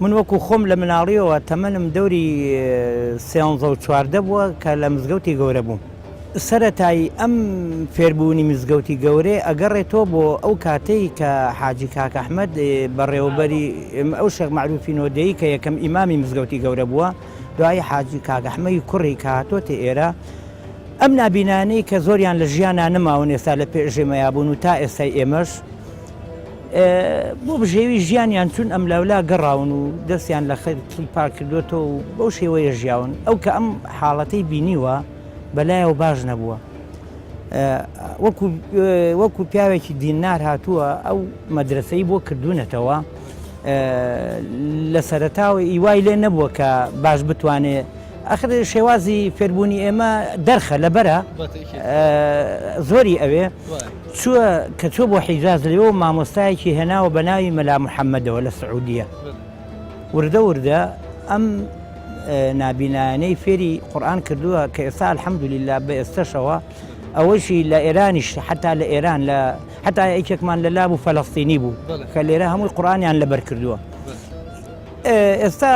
من وەکو خۆم لە مناڵیەوە تەمەنم دەوری 13 بووە کە لە مزگەوتی گەورە بووم. سەرەتایی ئەم فێربوونی مزگەوتی گەورەی ئەگەڕێتەوە بۆ ئەو کاتەی کە حاجی کاک ئەحمەد بەڕێوەبەری ئەو شێخ معروفی نۆدەیی کە یەکەم ئیمامی مزگەوتی گەورە بووە، دوای حاجی کاک ئەحمەدی کوڕی کە هاتۆتە ئێرە، ئەم نابینانەی کە زۆریان لە ژیانە نەماون ئێستا لە پێشێمەیا بوون و تا ئێستای ئێمەش بۆ بژێوی ژیانیان چون ئەم لەولا گەڕاون و دەستیان لە خەڵکی پاک کردوێتەوە و بەو شێوەیە ژیاون. ئەو کە ئەم حاڵەتەی بینیوە بەلایەوە باش نەبووە، وەکو پیاوێکی دینار هاتووە ئەو مەدرسەی بۆ کردوونەتەوە. لە سەرەتاوە ئیوای لێ نەبووە کە باش بتوانێت ئەخر شێوازی فێربوونی ئێمە دەرخە لەبەرە زۆری ئەوێ چووە کە چۆ بۆ حیجاز لێەوە مامۆستایەکی هێناوە بە ناوی مەلا محەممەدەوە لە سعودیە. وردە وردە ئەم نابینانەی فێری قورئان کردووە کە ئێستا الحەمدولیلا بە ئێستەشەوە ئەوەشی لە ئێرانیش حتا لە ئێران حتا یەکێکمان لە لاب و فەلەستینی بوو کە لێرە هەمووی قورئانیان لەبەر کردووە. ئێستا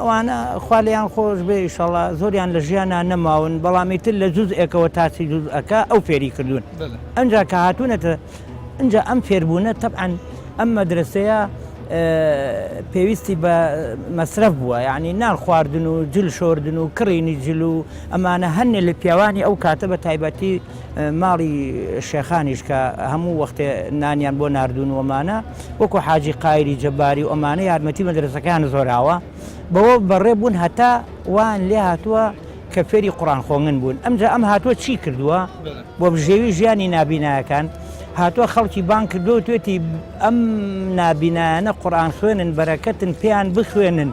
ئەوانە خوا لێیان خۆش بێ ئینشەڵڵا زۆریان لە ژیانان نەماون، بەڵامی تر لە جوزئێکەوە تاچی جوزئەکە ئەو فێری کردوون. ئەنجا کە هاتوونەتە ئەنجا ئەم فێربوونە تەبعەن ئەم مەدرسەیە پێویستی بە مەسرەف بووە، یعنی نان خواردن و جل شۆردن و کڕینی جل و ئەمانە هەنێ لە پیاوانی ئەو کاتە بە تایبەتی ماڵی شێخانیش کە هەموو وەختێ نانیان بۆ ناردون وەمانە وەکو حاجی قایری جەباری و ئەمانە یارمەتی مەدرسەکان زۆراوە بەوە بەڕێ بوون هەتا وان لێ هاتووە کە فێری قورئان خۆنگن بوون. ئەمجا ئەم هاتووە چی کردووە بۆ بژێوی ژیانی نابینایەکان؟ هاتووە خەڵکی بان کردو توێتی ئەم نابینایانە قورئان خوێنن بەرەکەتن پێیان بخوێنن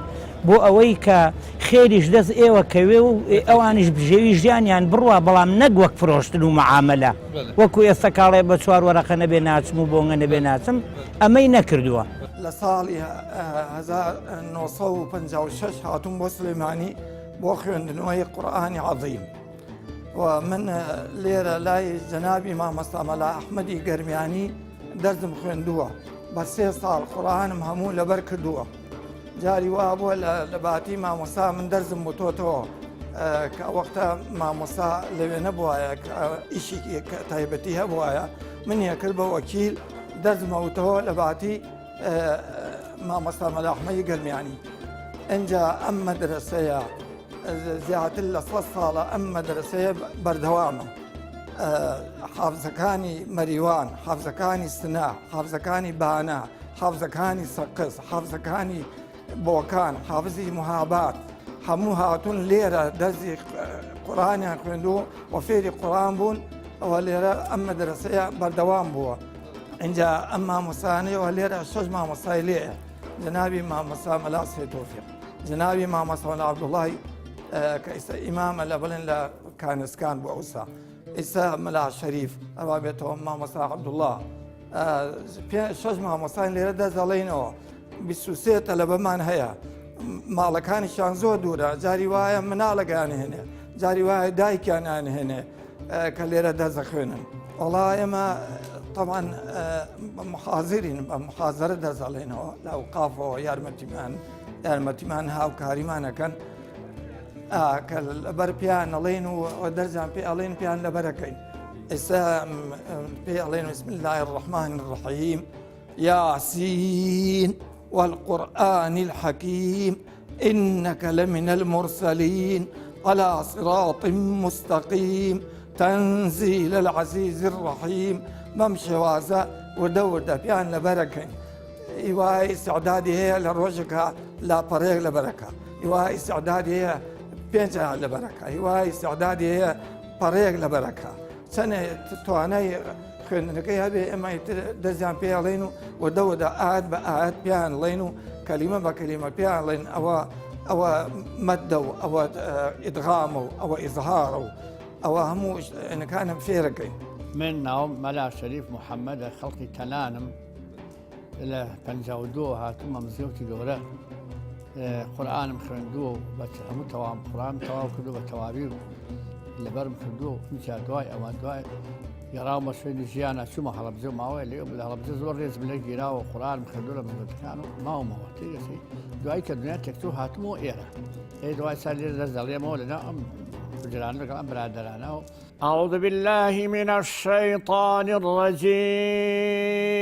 بۆ ئەوەی کە خێریش دەست ئێوە کەوێ و ئەوانش بژێوی ژیانیان بڕوە، بەڵام نەک وەک فرۆشتن و مەعامەلە وەکو ئێستا کاڵێ بە 4 وەرەقە نەبێ ناچم و بۆنگە نەبێ ناچم، ئەمەی نەکردووە. لە ساڵی 1956 هاتووم بۆ سلێمانی بۆ خوێندنەوەی قورئانی عەظیم ومن لێرە لای جەنابی مامۆستا مەلا ئەحمەدی گەرمیانی دەرزم خوێندووە بە 3 ساڵ قورئانم هەموو لەبەر کردووە. جاری وا بووە لە باتی مامۆستا من دەرزم بۆتۆتەوە کە وەختە مامۆستا لەوێ نەبووایە ئیشی تایبەتی هەبووایە من یەکرد بە وەکیل دەرزمەوتەوە لە باتی مامۆستا مەلا ئەحمەدی گەرمیانی. ئەنجا ئەم مەدرسەیە زیاتر لە 100 ساڵە ئەم مەدرسەیە بەردەوامە. حافزەکانی مەریوان، حافزەکانی سنا، حافزەکانی بانە، حافزەکانی سەقز، حافزەکانی بۆکان، حافزی موهابات هەموو هاتوون لێرە دەرزی قورئانیان خوێندووە و فێری قورئان بوون. ئەوە لێرە ئەم مەدرسەیە بەردەوام بووە. اینجا ئەم مامۆستانەیەوە لێرە 6 مامۆستای لێیە، جەنابی مامۆستا مەلا سێ تۆفیق، جەنابی مامۆستا مەلا عەبدوڵڵاهی کە ئێستا ئیمامە لە بڵێن لە کانسکان بوو ئەوسا، ئێستا مەلا شەریف ئەوا بێتەوە مامۆستا عەبدوڵڵا، 6 مامۆستان لێرە دەزەڵێنەوە، 23 تەلەبەمان هەیە، ماڵەکانیشان زۆر دوورە، جاری وایە مناڵەکان هێنێ، جاری وایە دایکیان هێنێ کە لێرە دەزەخوێنن. وەڵا ئێمە طبعاً محاضرین بە محاضرە دەزەڵێنەوە لە ئەوقافەوە یارمەتیمان هاوکاریمانەکەن کە لەبەر پیان ئەڵێن و دەرزان پێ ئەڵێن پیان لەبەرەکەین. ئێستا پێ ئەڵێن بسم الله الرحمن الرحیم ياسين والقرآن الحكيم إنك لمن المرسلين على صراط مستقيم تنزيل العزيز الرحيم. ممشي وازا ودوردا بيان لبركة إيواي استعدادي هي للرجك لا طريق لبركة، إيواي استعدادي هي بينجا لبركة، إيواي استعدادي هي طريق لبركة. سنة تواني خوێندنەکەی هەبێ ئەمە دەستیان پێ ئەڵێن و وەدەوەدا ئاەت بە ئاەت پیان ئەڵێن و کەلیمە بە کەلیمە پیان ئەڵێن ئەوە مەددە و ئەوە ئیدغامە و ئەوە ئیزهارە و ئەوە هەموو ئەنەکانم فێرەکەین. من ناوم مەلا شەریف محەممەدە، خەڵکی تەنانم لە 52 هاتوومە مزگەوتی گەورە، قورئانم خوێندووە بە هەموو تەواو قورئان تەواو کردو بە تەواوی لەبەرم کردو. اینجا دوای ئەوە دوای گەڕاو بە شوێنی ژیانە چوومە هەڵەبجە ماوەی لێ لە هەڵەبجە زۆر ڕێز بلێ گیراوە قورآن بخوێندووە لە مزگەوتەکان و ماومەوە تێگەسی دوای کە دنیا تێکچوو هاتمەوە ئێرە دوای سال لێرە دەست دەڵێمەوە لەناو ئەم جران لەگەڵ ئەم برادرانەوە. أعوذ بالله من الشيطان الرجيم.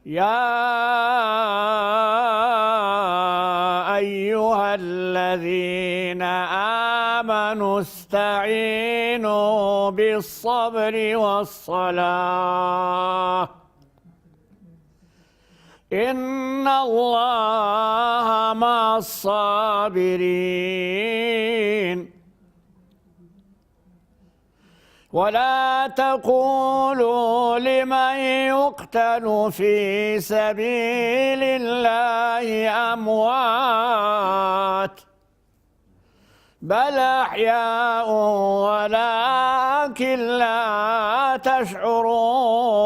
يا أيها الذين آمنوا استعينوا بالصبر والصلاة إن الله مع الصابرين. ولا تقولوا لمن يقتل في سبيل الله أموات بل أحياء ولكن لا تشعرون.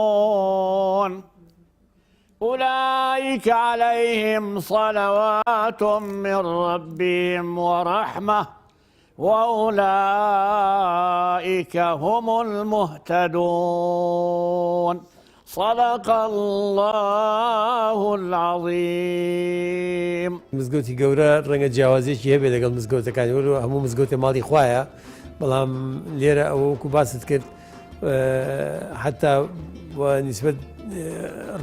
أولئك عليهم صلوات من ربهم ورحمة وأولئك هم المهتدون. صدق الله العظيم. مزگەوتی گەورە ڕەنگە جیاوازێکی هەبێ لەگەڵ مزگەوتەکانی وەرو هەموو مزگەوتە ماڵی خوایە، بەڵام لێرە ئەوە وەکو باست کرد حتا نسبەت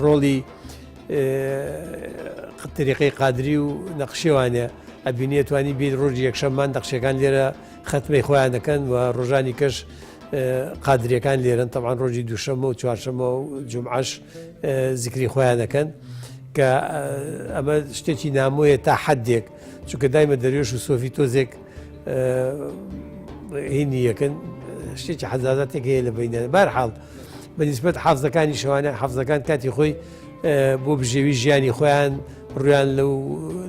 ڕۆڵی طریقەی قادری و نەقشێوانە ئەبینێ توانی بێت ڕۆژی یەکشەممان دەقشەکان لێرە ختمەی خۆیان دەکەن و ڕۆژانی کەش قادریەکان لێرن تەبعاً ڕۆژی دووشەمە و چوارشەمە و جومعەش زیکری خۆیان دەکەن کە ئەمە شتێکی نامۆیە تا حەدێک چونکە دایمە دەروێش و سۆفی تۆزێک هینی یەکەن شتێکی حەزازاتێک هەیە لە بینە بەرحاڵ بەنسبەت حەفزەکانی شەوانە حەفزەکان کاتی خۆی بۆ بژێوی ژیانی خۆیان ڕویان لەو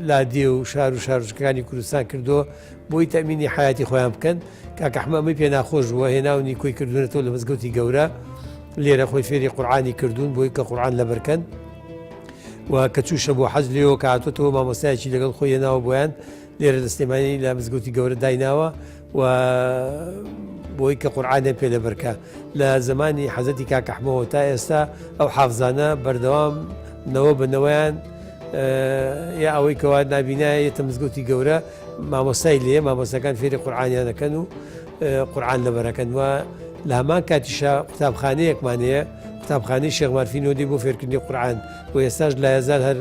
لادێ و شار و شارژەکانی کوردستان کردووە بۆی تەمینی حیاتی خۆیان بکەن. کاکە ئەحمەدی پێ ناخۆش بووە هێناونی کۆی کردوونەتەوە لە مزگەوتی گەورە لێرە خۆی فێری قورعانی کردوون بۆی کە قورعان لەبەرکەن و کە چووشە بۆ حەج لێەوە کە هاتوۆتەوە مامۆستایەکی لەگەڵ خۆی هێناوە بۆیان لێرە لە سلێمانی لە مزگەوتی گەورە دایناوە و بۆی کە قورعانە پێ لەبەرکە لە زمانی حەزەتی کاکە ئەحمەدەوە تا ئێستا ئەو حافزانە بەردەوام نەوە بنەوەیان یا ئەوەی کەوا نابینایەتە مزگەوتی گەورە مامۆستای لێ مامۆستەکان فێری قورعانیان دەکەن و قورعان لەبەرەکەن و لە هەمان کاتیشە قوتابخانەیەکمانەیە قوتابخانەی شێخ مارفی نۆدی بۆ فێرکردنی قورعان و ئێستاش لە هەزار هەر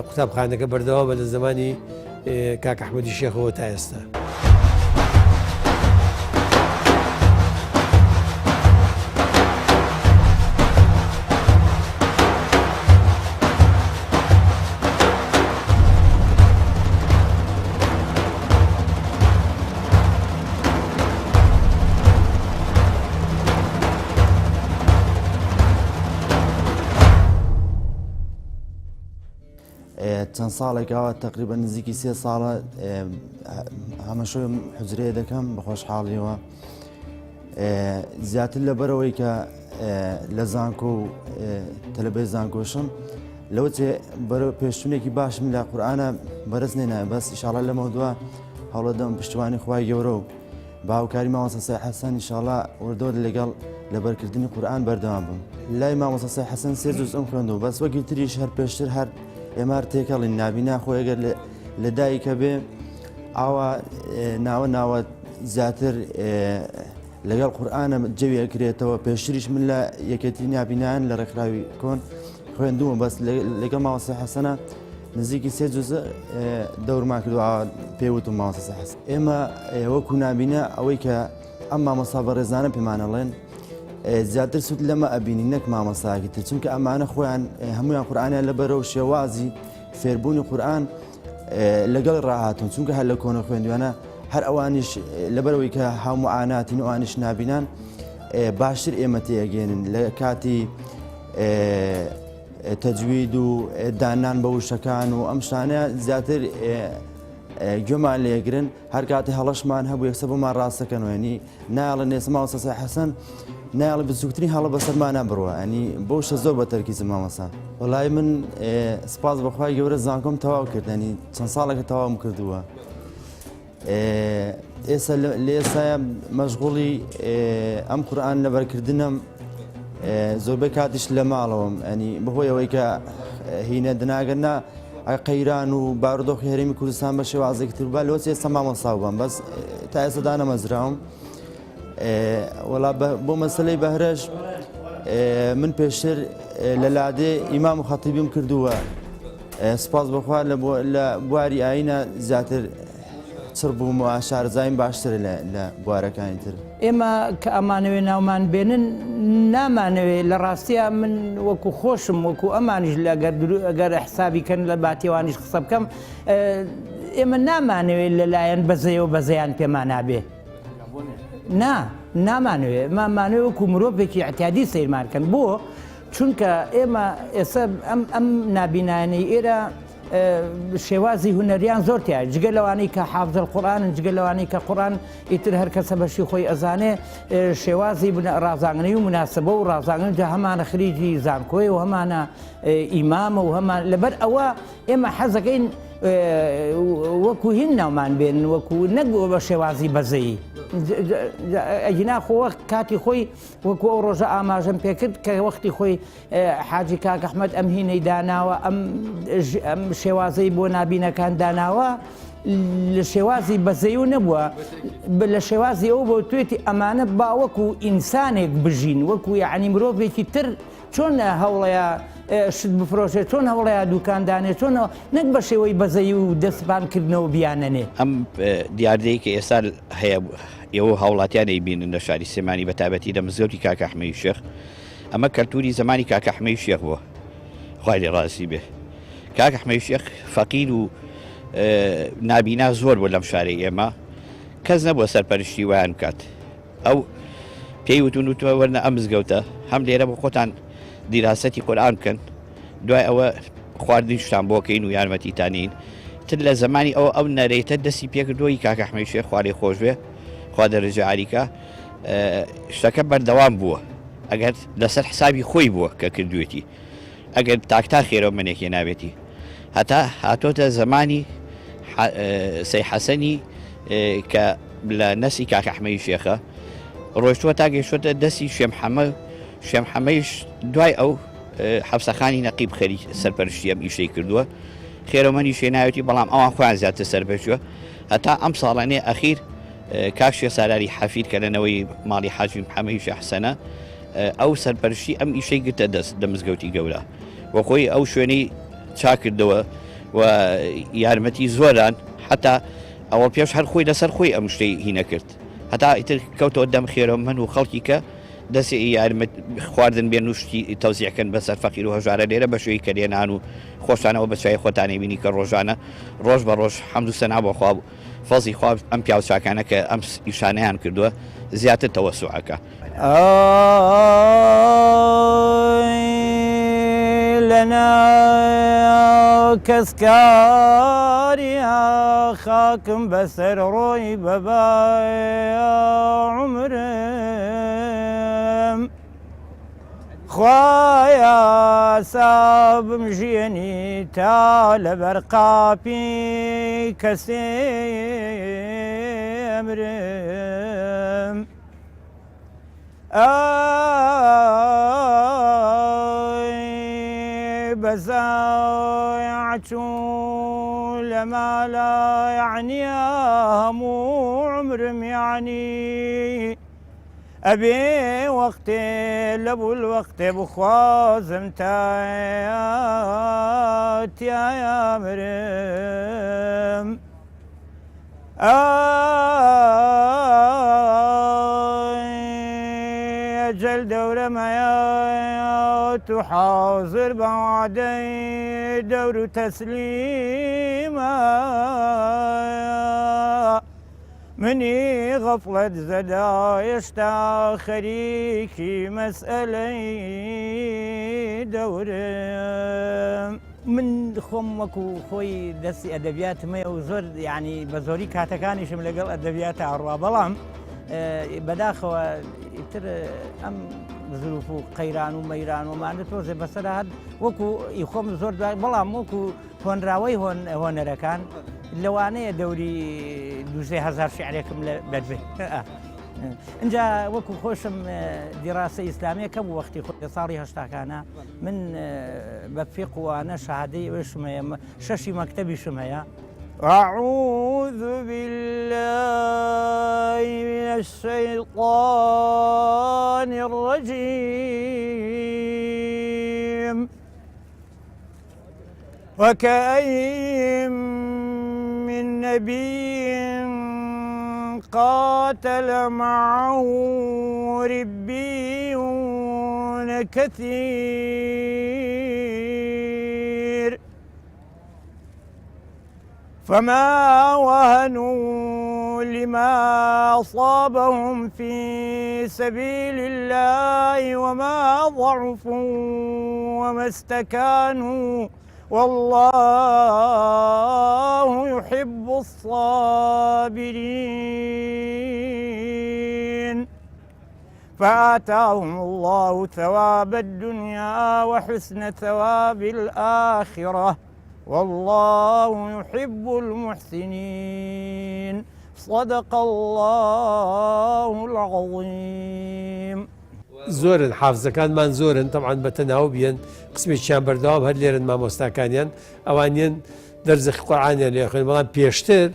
قوتابخانەکە بەردەوامە لە زمانی کاکە ئەحمەدی شێخەوە تا ئێستا. چەند ساڵێکەوە تقریبا نزیکی 3 ساڵە هەمەشۆی حوزرەیە دەکەم بە خۆشحاڵیەوە زیاتر لەبەرەوەی کە لە زانکۆ و تەلەبەی زانکۆشم لەوە بەرە پێشتونێکی باشم لە قورئانە بەرز نێنایە بەس ئیشاڵە لەمەوە دووە هەوڵەدەم پشتیوانی خوای گەورە و باوکاری مامۆستا سەید حەسەن ئیشاڵە وردۆ لەگەڵ لەبەرکردنی قورئان بەردەوام بم. لای مامۆستا سەید حەسەن 3 جوزئم خوێندەوە بەس وەکی تریش هەر پێشتر هەر ئێمە تێکەڵین نابینا خۆی ئەگەر لە دایکە بێ ئاوا ناوە زیاتر لەگەڵ قورئانە جەوی ئەکرێتەوە. پێشتریش من لە یەکەتی نابینایان لە ڕێکخراوی کۆن خوێندووە بەس لەگەڵ مامۆستا حەسەنە نزیکی 3 جوزە دەورمان کردووە پێوتم مامۆستا حەسەن. ئێمە وەکو نابینە ئەوەی کە ئەم مامۆستا بەڕێزانە پێمانەڵێن زیاتر سوود لەمە ئەبینی نەک مامۆستاکە تر چونکە ئەمانە خۆیان هەمویان قورئانیان لەبەرەوە شێوازی فێربوونی قورئان لەگەڵ ڕاهاتون چونکە هەر لە کۆنە خوێندوانە هەر ئەوانیش لەبەرەوەی کە هەموو ئاناتین و ئانیش نابینان باشتر ئێمە تێگەێنن لە کاتی تەجوید و دانان بە وشەکان و ئەم شتانە زیاتر گوێمان لێگرن هەر کاتی هەڵەشمان هەبوو یەکسەر بۆمان ڕاستەکەنەوە ینی نایڵە نێسە مامۆستا سەید حەسەن نایڵە بچووکترین هەڵە بەسەرمانە بڕوە ینی بۆ شتە زۆر بە تەرکیزم مامۆستا. وەڵای من سپاس بەخوای گەورە زانکۆم تەواو کرد ینی چەند ساڵێکە تەواوم کردووە ئێستا لە ئێستاە مەشغوڵی ئەم قورئان لەبەرکردنم زۆربەی کاتیش لە ماڵەوەم ئەنی بەهۆی ئەوەی کە هینە دناگەنە قەیران و بارودۆخی هەرێمی کوردستان بە شێوازێکی تربا لەوە ئێستا مامۆستا بووم بەس تا ئێستا دانەمەزراوم وەڵا بۆ مەسلەی بەهرەش من پێشتر لە لادێ ئیمام و خەتیبیم کردووە سپاس بەخوا لە بواری ئاینە زیاتر چڕ بووم و شارزایم باشترە لە بوارەکانی تر ئێمە کە ئەمانەوێ ناومان بێنن نامانەوێت لە ڕاستیە من وەکو خۆشم وەکو ئەمانیش ئەگەر حسابیکەن لە باتێوانیش قسە بکەم ئێمە نامانەوێت لەلایەن بەزەیەوە بەزەیان پێمان نابێ نامانەوێ مامانەوە وەکو مرۆڤێکی احتیادی سیرمانکەن بۆ چونکە ئێمە ئێستا ئەم نابینانەی ئێرە شێوازی هونەریان زۆر تیا جگە لەوانەی کە حافزە القورئانن جگە لەوانەی کە قورئان ئیتر هەر کەسە بەشی خۆی ئەزانێ شێوازی ڕازاندنی و مناسبە و ڕازاندن جا هەمانە خریجی زانکۆی و هەمانە ئیمامە و هەمان لەبەر ئەوە ئێمە حەزەکەین وەکو هین ناومان بێن وەکو نەگووە بە شێوازی بەزەیی ئەجینا خۆوە کاتی خۆی وەکو ئەو ڕۆژە ئاماژەم پێکرد کە وەختی خۆی حاجی کاک ئەحمەد ئەم هینەی داناوە ئەم شێوازەی بۆ نابینەکان داناوە لە شێوازی بەزەی و نەبووە لە شێوازی ئەو بۆ توێتی ئەمانە باوەکو ئینسانێک بژین وەکو یعنی مرۆڤێکی تر چۆن هەوڵەیە شت بفرۆشێت چۆن هەوڵەیە دوکاندانێت چۆن نەک بە شێوەی بەزەی و دەستبانکردنەوە بیانەنێ ئەم دیاردەیە کە ئێستا هەیە ئێوە هاوڵاتیانەی بینن لە شاری سێمانی بە تایبەتی لە مزگەوتی کاک ئەحمەدی شێخ ئەمە کەلتوری زمانی کاک ئەحمەدی شێخ بووە خوای لێ ڕازی بێ کاک ئەحمەدی شێخ فەقیر و نابینا زۆر بوو لەم شارەی ئێمە کەس نەبووە سەرپەرشتی ویان بکات ئەو پێی وتوتوە وەرنە ئەم مزگەوتە هەم لێرە بۆ خۆتان دیراسەتی قورئان بکەن دوای ئەوە خواردنی شتان بۆکەین و یارمەتیتانین تر لە زمانی ئەو نەرەیتە دەستی پێکردووی کاک ئەحمەدی شێخ خوا لێ خۆش بێ خوا دەرەجە عالیکە شتەکە بەردەوام بووە ئەگەر لەسەر حسابی خۆی بووە کە کردوێتی ئەگەر تاکتا خێرەوە منێکی نابێتی هەتا هاتۆتە زمانی سەی حەسەنی کە لە نەسی کاک ئەحمەدی شێخە ڕۆیشتووە تا گەیشتووەتە دەستی شێمحەمەیش دوای ئەو حەفسەخانی نەقیب خەری سەرپەرشتی ئەم ئیشەی کردووە خێرەوەمەنی شوێناوێتی بەڵام ئەوان خۆیان زیاتر سەربەشووە هەتا ئەم ساڵانێ ئەخیر کاک شێخ ساراری حەفیر کە لەنەوەی ماڵی حاجی محەممەدی شەحسەنە ئەو سەرپەرشتی ئەم ئیشەی گرتە دەست لە مزگەوتی گەورە وە خۆی ئەو شوێنەی چاکردەوە و یارمەتی زۆران حتا ئەوە پێش هەر خۆی لەسەر خۆی ئەم شتەی هینە کرد هەتا ئیتر کەوتەوە دەم خێرەوەمەن و خەڵکی کە دەستی یارمەت خواردن بێن وشتی تەوزیعکەن بەسەر فەقیر و هەژارە لێرە بە شوێی کە لێنان و خۆشانەوە بەچای خۆتانی بینی کە ڕۆژانە ڕۆژ بە ڕۆژ حەمد و سەنا بۆ خوا فەزی خوا ئەم پیاوچاکانە کە ئەم ئیشانەیان کردووە زیاتر تەوەسوعەکە لەنا کەسکاریە خاکم بەسەر ڕۆی بەبای عومرم خوایە سابم ژیانی تا لەبەر قاپی کەسێمرم بزايع لما لا يعني همو عمرم يعني أبي وقتي لبو الوقت بخوازم تايات يا مرم أجل دورة ميات وحاضر بعدي دور تسليمة مني غفلة زدايش تا خريكي مسألة دورم من خۆم وەکو خۆی دەستی ئەدەبیاتمە و زۆر یعنی بە زۆری کاتەکانیشم لەگەڵ ئەدەبیاتە ئەڕوا بەڵام بەداخەوە ئیتر ئەم زروف و قەیران و مەیران ومانە تۆزێ بەسەرا هەر وەکو ئیخۆم زۆر بەڵام وەکو هۆنراوەی هۆنەرەکان لەوانەیە دەوری دوزێ هزار شعرێکم لە بەربێ اینجا وەکو خۆشم دیراسە ئیسلامیەکە بوو وەختی خۆ لە ساڵی هەشتاکانە من بە فیقوانە شەهادەی ئەوێشم هەیە شەشی مەکتەبیشم هەیە أعوذ بالله من الشيطان الرجيم وكأين من نبي قاتل معه ربيون كثير فما وهنوا لما أصابهم في سبيل الله وما ضعفوا وما استكانوا والله يحب الصابرين فآتاهم الله ثواب الدنيا وحسن ثواب الآخرة والله يحب المحسنين صدق الله العظيم زۆرن حافزەکانمان زۆرن تەعاان بە تەناو بیان قسمێکیان بەردەوام هەر لێرن مامۆستاکانیان ئەوانیان دەرزەخی قورعانیان لێ خوێن بەڵام پێشتر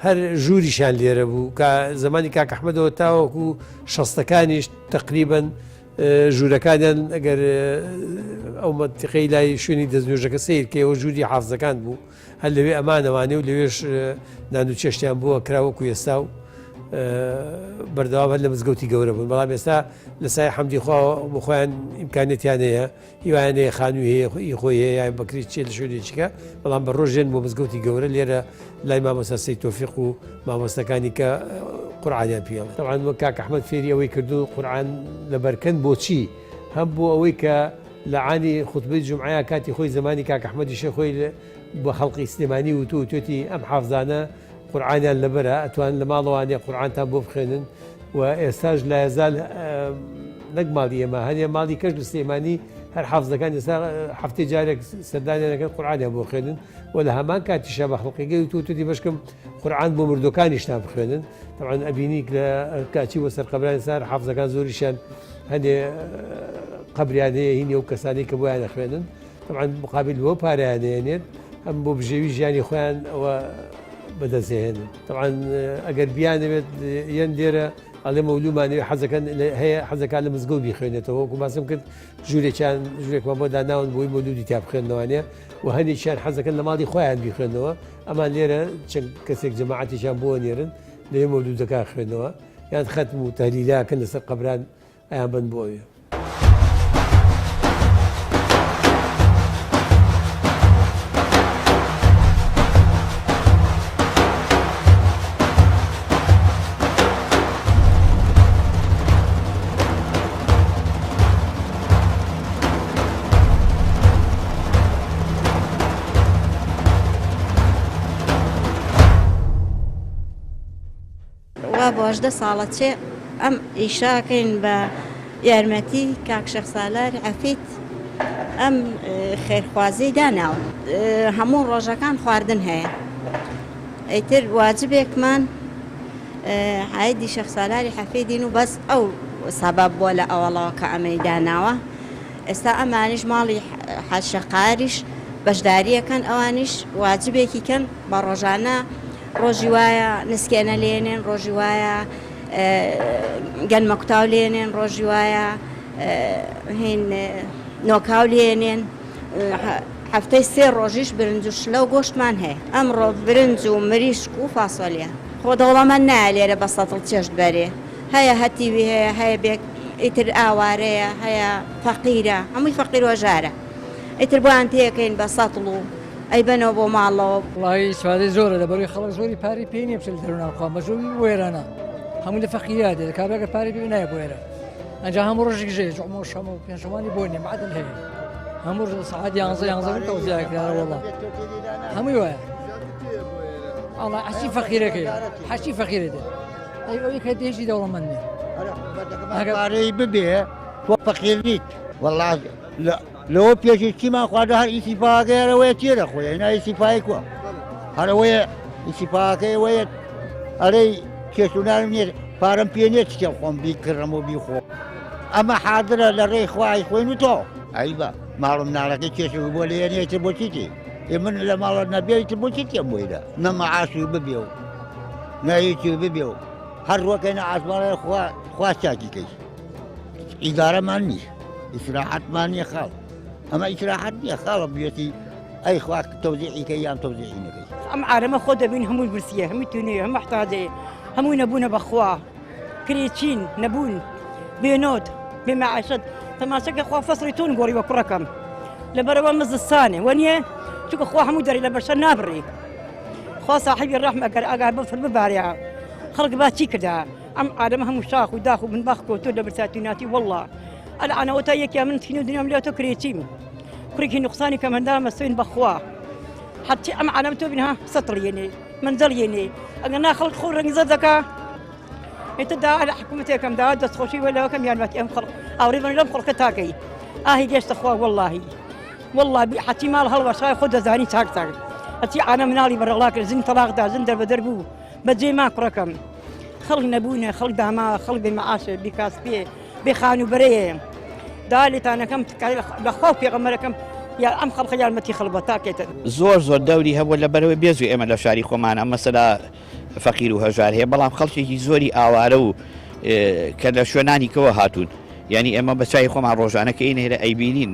هەر ژووریشان لێرە بوو کە زمانی کاک ئەحمەدەوە تاوەکو شەستەکانیش تقریبن ژوورەکانیان ئەگەر ئەو منتیقەی لای شوێنی دەستنوێژەکە سیر کە ئەوە ژووری حافزەکان بوو هەر لەوێ ئەمانەوانێ و لەوێش نان و چێشتیان بووە کراوەکو ئێستا و بەردەوام هەر لە مزگەوتی گەورە بوون بەڵام ئێستا لە سای حەمدی بۆ خۆیان ئیمکانێتیان هەیە هیوایانەیە خانووی هەیە خۆی هەیە یان بەکری چێ لە شوێنێکیکە بەڵام بە ڕۆژێن بۆ مزگەوتی گەورە لێرە لای مامۆستا سەید تۆفیق و مامۆستەکانی کە قورعانیان پێڵێ تەعاان وەک کاک ئەحمەد فێری ئەوەی کردو قورعان لەبەرکەن بۆچی هەم بۆ ئەوەی کە لە عانی خوتبەی جومعەیە کاتی خۆی زمانی کاک ئەحمەدیشە خۆی بۆ خەڵقی سلێمانی و توێتی ئەم حافزانە قورعانیان لەبەرە ئەتوان لە ماڵەوانێ قورعانتان بۆ بخوێنن و ئێستاش لا یەزال نەک ماڵی ئێمە هەنێ ماڵی کەش لە سلێمانی هەر حافزەکان ئێستا هەفتەی جارێک سەردانیانەکەن قورعانیان بۆ خوێنن و لە هەمان کاتیشە بە خەڵقیگەی و توێتی بەشکم قورعان بۆ مردوەکانیشتان بخوێنن تەعاان ئەبینیک لە کاچی وە سەر قەبرانی سار حافزەکان زۆریشان هەندێ قەبریانەیە هینی و کەسانی کە بۆیان دەخوێنن تەعاان مقابل بۆ پارەیانێنێت هەم بۆ بژێوی ژیانی خۆیان ئەوە بەدەستێنن تەعاان ئەگەر بیانەوێت یەن لێرە ئەڵێ مەولومانەوە هەیە حەزەکان لە مزگەوت بیخوێنێتەوە وەکو باسم کرد ژوورێکمان بۆ داناون بۆی مەولودی تا بخوێنەوەوانێ و هەندێکیان حەزەکەن لە ماڵی خۆیان بیخوێنەوە ئەمان لێرە چەند کەسێک جەماعەتیشان بۆ نێرن لێ مەولودەکە خوێنەوە یان خەتم و تەهلیلاکەن لەسەر قەبران ئەیان بن بۆیە بۆژدە ساڵە چێ ئەم ئیشاکەین بە یارمەتی کاک شەخ سالاری عەفیت ئەم خێرخوازەی داناون هەموو ڕۆژەکان خواردن هەیە ئەیتر واجبێکمان عایدی شەخ سالاری حەفیدین و بەس ئەو سەبەب بۆ لە ئەوەڵەوە کە ئەمەی داناوە ئێستا ئەمانیش ماڵی حەشەقاریش بەشداریەکەن ئەوانیش واجبێکی کەن بە ڕۆژانە ڕۆژی وایە نسکێنە لێنێن ڕۆژی وایە گەنمەکوتاو لێنێن ڕۆژی وایە هین نۆکاو لێنێن هەفتەی سێ ڕۆژیش برنج و شلە و گۆشتمان هەیە ئەمڕۆ برنج و مریشک و فاسۆلیە خۆ دەوڵەمەند نایە لێرە بە سەتڵ چێشت بەرێ هەیە هەتیوی هەیە هەیە بێک ئیتر ئاوارەیە هەیە فەقیرە هەمووی فەقیر وەژارە ئیتر بۆیان تێکەین بە سەتڵ و ئەی بنەوە بۆ ماڵەوە وڵی سوادەی زۆرە لەبەروی خەڵک زۆری پاری پێی نییە بچێت دەرووناخوا مەژووی وێرانە هەموو لە فەقیرات دێت کابراگە پاری پێ نایە بۆ ئێرە ئەنجا هەموو ڕۆژێک ژێ جومە و شەمە و پێنجشەمانی بۆ نیە معدل هەیە هەموو سەعات 11 تەوزیعکرا وەڵا هەمووی وایە ئەڵا حەچی فەقیرەکەی حەچی فەقیرێتێ ئەوەی کە دێژی دەوڵەمەند نیە ئەگەر ببێ تۆ فەقیر نیت وەڵا لەوە پێشی چیمان خواردە هەر ئیسیفاگەرەوەی تێرە خۆی هێنا ئیسیفای کووە هەرەوەی ئیسیپاکەی وەیە ئەرەی کێشونانم نیێت پارەم پێ نیێت چێ خۆم بیکردم و بیخۆ ئەمە حادرە لە ڕێی خوای خۆین و تۆ ئەی بە ماڵم نارەکەی کێش بۆ لێنێتە بۆچیتی من لە ماڵە نەبێتە بۆچی تێم بۆیدا نەمەعاشی ببێ و نەهیچی ببێ و هەر ڕۆکەی نەعاسماڵی خوا چاکیکەی ئیدارەمان نییە ئیسراحەتمان نییە خاڵ ئەمە ئیسراحەت نییە خاڵە بێتی ئەی خوا تەوزیعیکەی یان تەوزیعی نەکەی ئەم عالەمە خۆ دەبین هەمووی برسیە هەمووی تونێ هەموو محتاجەیە هەمووی نەبوونە بەخوا کرێچین نەبوون بێنۆت بێمەعاشەت تەماشەکە خوا فەسڵی تون گۆڕی بە کوڕەکەم لەبەرەوە مزستانێ وەنیە چونکە خوا هەموو دەری لە بەشە نابڕی خوا ساحیبی ڕەحم ئەگەر ئەگار بەفر ببارێ خەڵک با چی کردا ئەم ئادەمە هەموو شاخ و داخ و بنباخ کۆتۆ لە برساتیناتی وەڵڵا ئەلعانەوەتا یەکیا من تینو دنیام لێتۆ کرێچیم کوڕێکی نوقسانی کە مندا مەسوین بەخوا حتی ئەم عالەم تۆ بینها سەتڵێنێ منزەڵێنێ ئەگەر نا خەڵک خۆ ڕەنگزە دەکا ئێتەدا لە حکوومەتێکەمدا دەستخۆشی وەلەوەکەم یارمەتی ئەم خەڵک ئاوڕێبن لەم خەڵکە تاکەی ئاهی گەشتە خوا وەڵڵاهی والله حتی مال هەڵوەشای خۆ دەزانی چاک هەتی ئانە مناڵی بەرەڵاکرد زین تەلاقدا زن دەربەدەر بوو بەجێ ما کوڕەکەم خەڵک نەبوونە خەڵک داما خەڵک بێ مەعاشە بێ کاسپێ بێ خانوبەرەیە دا لێتانەکەم لەخوا پێغەمبەرەکەم یا ئەم خەڵکە یارمەتی خەڵبە تاکێتە زۆر دەوری هەبوو لەبەرەوەی بێزوی ئێمە لە شاری خۆمان ئەم مەسەلا فەقیر و هەژار هەیە بەڵام خەڵکێکی زۆری ئاوارە و کە لە شوێنانیکەوە هاتوون یعنی ئێمە بەچای خۆمان ڕۆژانەکە ئینێرە ئەیبینین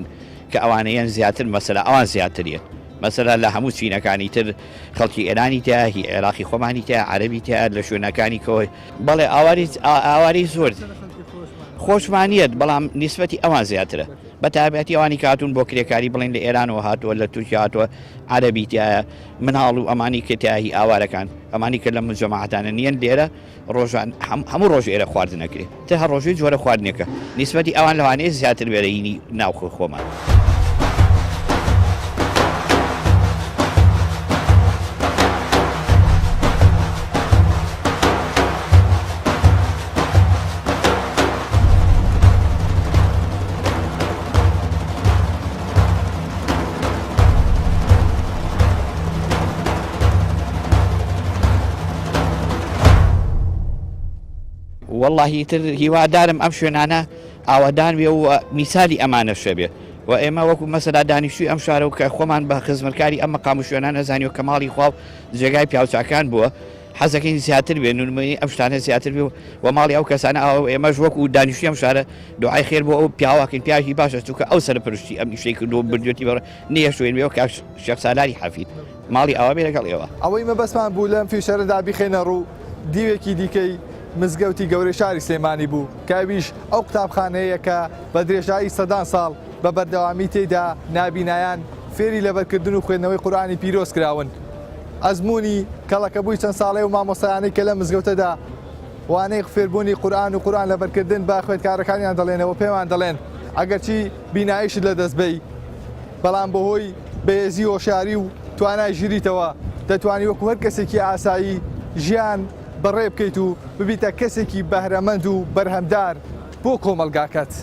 کە ئەوانەیان زیاتر مەسەلا ئەوان زیاتریە مەسەلا لە هەموو چینەکانی تر خەڵکی ئێرانی تیا هی عێراقی خۆمانی تیا عەرەبی تیا لە شوێنەکانی کەوە بەڵێ ئاواری زۆر خۆشمانیت بەڵام نیسبەتی ئەوان زیاترە بە تایبەتی ئەوانی کاتون بۆ کرێکاری بڵێن لە ئێرانەوە هاتووە لە تورکیا هاتووە عەرەبی تایە مناڵ و ئەمانی کە تیاهی ئاوارەکان ئەمانی کە لە مجەماعەتانە نیەن لێرە ڕۆژان هەموو ڕۆژ ئێرە خواردنەکرێت تا هەر ڕۆژی جۆرە خواردنێکە نیسبەتی ئەوان لەوانەیە زیاتر وێرەینی ناوخۆ خۆمان. والله تر هیوادارم ئەم شوێنانە ئاوادان بێ و میسالی ئەمانە شەبێ و ئێمە وەکو مەسەلا دانیشتوی ئەم شارە و کە خۆمان بە خزمەتکاری ئەم مەقام و شوێنانە زانیوە کە ماڵی خوا جێگای پیاوچاکان بووە حەزەکەین زیاتر بێ نورمەی ئەم شتانە زیاتر بێ و ماڵی ئەو کەسانە ئێمەش وەکو دانیشتوی ئەم شارە دوعای خێر بۆ ئەو پیاواکەین پیاوی باشە چونکە ئەو سەرپەرشتی ئەم ئیشەی کردو بردوێتی بەڕ نییە شوێن بێ و کاک شێخ سالاری حەفید ماڵی ئەوە بێ لەگەڵ ئێوە ئەوەی مەبەستمان بوو لەم فیشەرەدا بیخێنە ڕوو دیوێکی دیکەی مزگەوتی گەورەی شاری سلێمانی بوو کاویش ئەو قوتابخانەیە کە بە درێژایی سەدان ساڵ بە بەردەوامی تێدا نابینایان فێری لەبەرکردن و خوێندنەوەی قورئانی پیرۆز کراون ئەزمموی کەڵەکەبووی چەند ساڵێ و مامۆسایانەی کە لە مزگەوتەدا وانەی فێربوونی قورئان و قورئان لەبەرکردن با خوێندکارەکانیان دەڵێنەوە پێمان دەڵێن ئەگەرچی بیناییشت لە دەستبەی بەڵام بەهۆی بەهێزی هۆشیاری و توانای ژیریتەوە دەتوانی وەکو هەر کەسێکی ئاسایی ژیان بەڕێ بکەیت و ببیتە کەسێکی بەهرەمەند و بەرهەمدار بۆ کۆمەلگاکەت.